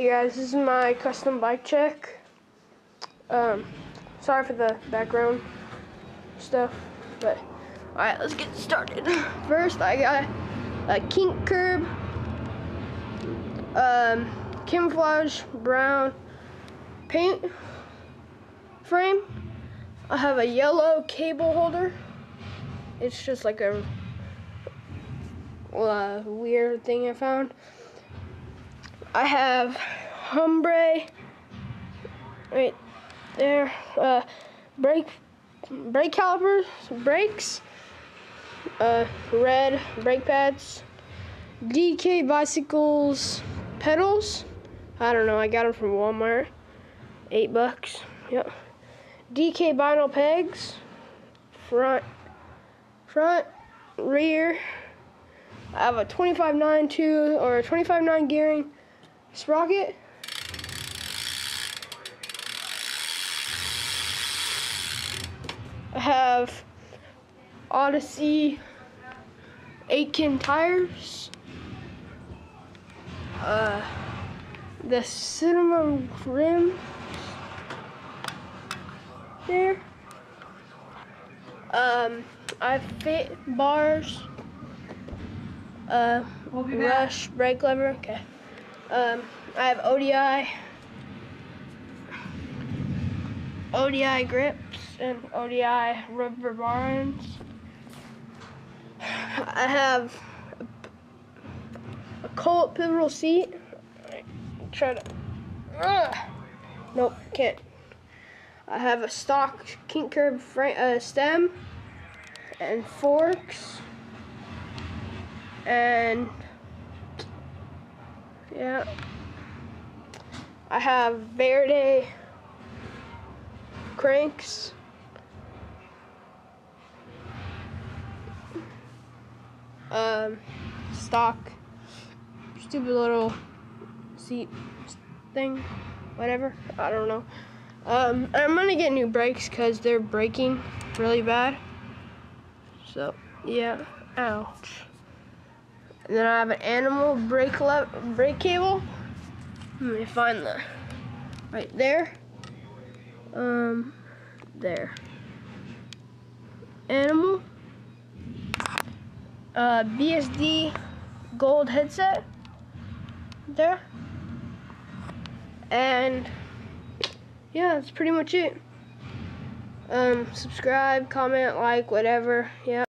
Hey guys, this is my custom bike check. Sorry for the background stuff, but alright, let's get started. First, I got a kink curb, camouflage brown paint frame. I have a yellow cable holder. It's just like a weird thing I found. I have ombre right there, brake calipers, brakes, red brake pads, DK bicycles pedals. I don't know, I got them from Walmart, $8. Yep. DK vinyl pegs, front, rear. I have a 25.9 or a 25.9 gearing sprocket. I have Odyssey 8-kin tires. The cinema rim there. I have fit bars. Rush brake lever. Okay. I have ODI grips and ODI rubber bands. I have a Colt pivotal seat. Try to. Nope, can't. I have a stock kink curb stem and forks. And yeah, I have Verde cranks, stock stupid little seat thing, whatever, I don't know. I'm gonna get new brakes because they're breaking really bad, so yeah. Ouch. And then I have an animal brake cable. Let me find the right there. There. Animal. BSD gold headset. There. And yeah, that's pretty much it. Subscribe, comment, like, whatever. Yeah.